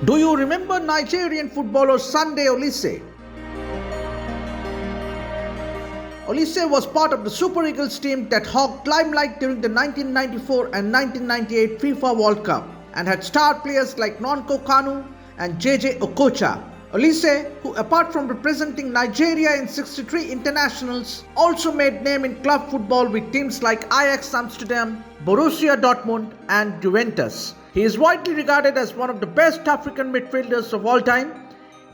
Do you remember Nigerian footballer Sunday Oliseh? Oliseh was part of the Super Eagles team that hogged limelight during the 1994 and 1998 FIFA World Cup and had star players like Nwankwo Kanu and Okocha. Oliseh, who apart from representing Nigeria in 63 internationals, also made name in club football with teams like Ajax Amsterdam, Borussia Dortmund and Juventus. He is widely regarded as one of the best African midfielders of all time.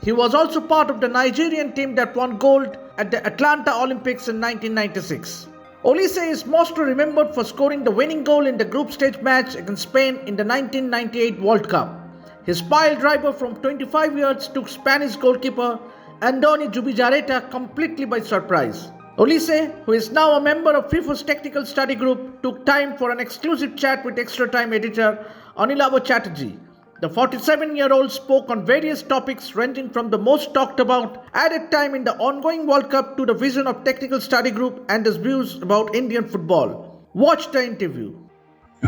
He was also part of the Nigerian team that won gold at the Atlanta Olympics in 1996. Oliseh is mostly remembered for scoring the winning goal in the group stage match against Spain in the 1998 World Cup. His pile driver from 25 yards took Spanish goalkeeper Andoni Zubijarreta completely by surprise. Oliseh, who is now a member of FIFA's Technical Study Group, took time for an exclusive chat with Extra Time editor Anilava Chatterjee. The 47-year-old spoke on various topics ranging from the most talked about added time in the ongoing World Cup to the vision of Technical Study Group and his views about Indian football. Watch the interview.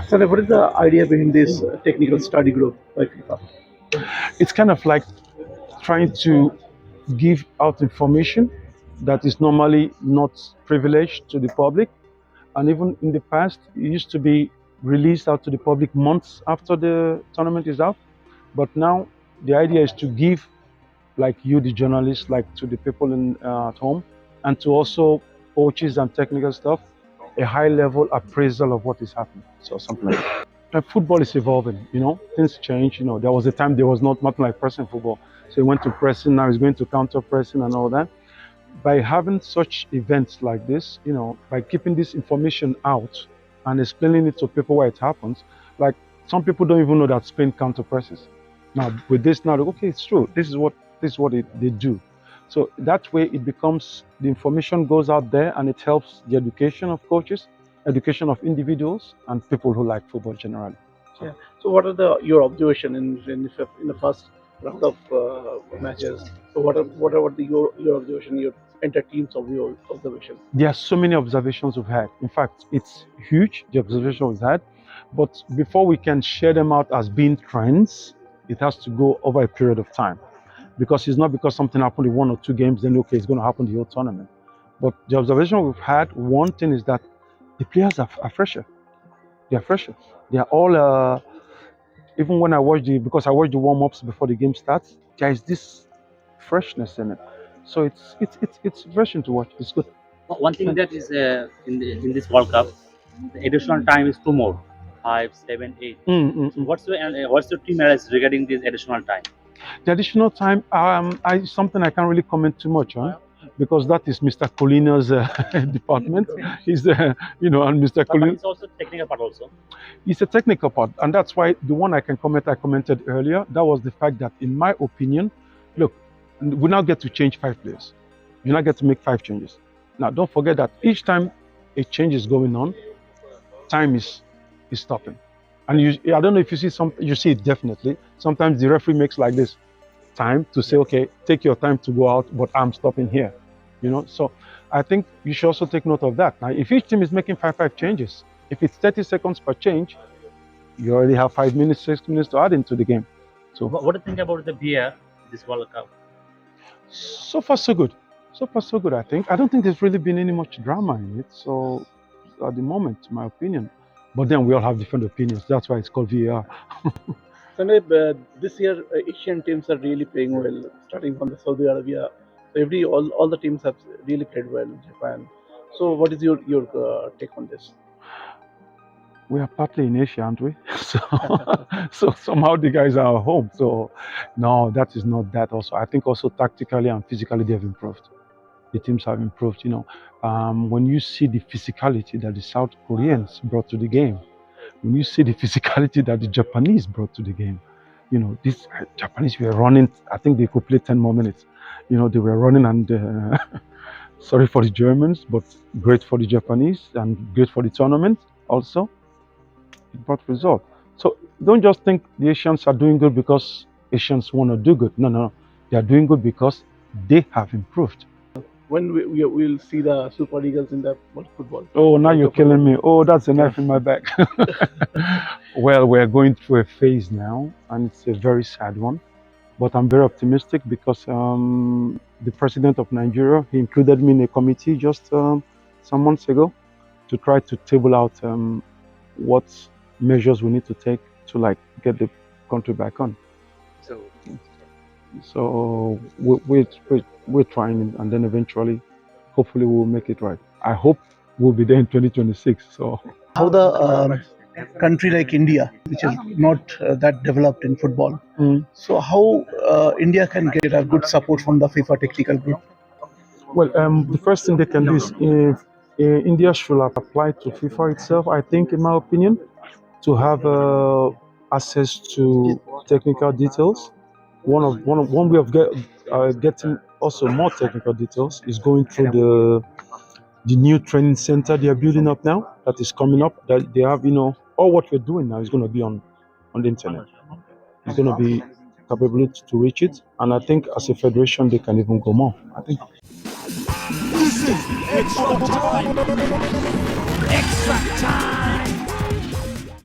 So, what is the idea behind this technical study group by FIFA? It's kind of like trying to give out information that is normally not privileged to the public. And even in the past, it used to be released out to the public months after the tournament is out. But now the idea is to give, like you, the journalists, like to the people at home, and to also coaches and technical stuff, a high-level appraisal of what is happening. So something like that. Football is evolving, things change. There was a time there was nothing like pressing football. So he went to pressing, now he's going to counter pressing and all that. By having such events like this, by keeping this information out and explaining it to people where it happens, like some people don't even know that Spain counter presses. Now with this now, okay, it's true. This is what they do. So that way it becomes, the information goes out there and it helps the education of coaches, education of individuals and people who like football generally. Yeah. So what are your observation in the first round of matches? So what are your observation, your teams of your observation? There are so many observations we've had. In fact, it's huge, the observation we've had. But before we can share them out as being trends, it has to go over a period of time. Because it's not because something happened in one or two games, then okay, it's going to happen the whole tournament. But the observation we've had, one thing is that the players are fresher. They are fresher. They are all, even when I watch because I watch the warm-ups before the game starts, there is this freshness in it. So it's refreshing to watch. It's good. One thing that is in this World Cup, the additional time is 2 more, 5, 7, 8. So what's your team analysis regarding this additional time? The additional time, something I can't really comment too much on, because that is Mr. Colina's department. He's and Mr. Colina. It's also technical part also. It's a technical part, and that's why the one I commented earlier. That was the fact that, in my opinion, look, we now get to change 5 players. You now get to make 5 changes. Now, don't forget that each time a change is going on, time is stopping. And I don't know if you see you see it definitely. Sometimes the referee makes like this time to say, okay, take your time to go out, but I'm stopping here. So I think you should also take note of that. Now, if each team is making 5 changes, if it's 30 seconds per change, you already have 5 minutes, 6 minutes to add into the game. So what do you think about the VAR this World Cup? So far, so good. So far, so good, I think. I don't think there's really been any much drama in it. So at the moment, my opinion. But then we all have different opinions. That's why it's called VAR. Sunday, this year Asian teams are really playing well, starting from the Saudi Arabia. So all the teams have really played well in Japan. So what is your take on this? We are partly in Asia, aren't we? So somehow the guys are at home. So no, that is not that also. I think also tactically and physically they have improved. The teams have improved, when you see the physicality that the South Koreans brought to the game, when you see the physicality that the Japanese brought to the game, these Japanese were running, I think they could play 10 more minutes. They were running and sorry for the Germans, but great for the Japanese and great for the tournament also. It brought result. So don't just think the Asians are doing good because Asians want to do good. No. They are doing good because they have improved. When we'll see the Super Eagles in the world football? Oh, now you're killing me. Oh, that's a knife in my back. Well, we're going through a phase now, and it's a very sad one. But I'm very optimistic because the president of Nigeria, he included me in a committee just some months ago to try to table out what measures we need to take to like get the country back on. So we're trying, and then eventually, hopefully, we'll make it right. I hope we'll be there in 2026. So How the country like India, which is not that developed in football, so how India can get a good support from the FIFA Technical Group? well, the first thing they can do is if India should apply to FIFA itself. I think, in my opinion, to have access to technical details. One way of getting also more technical details is going through the new training center they are building up now. That is coming up. That they have, all what we're doing now is going to be on the internet. It's going to be capability to reach it, and I think as a federation they can even go more. I think. This is extra time. Extra time.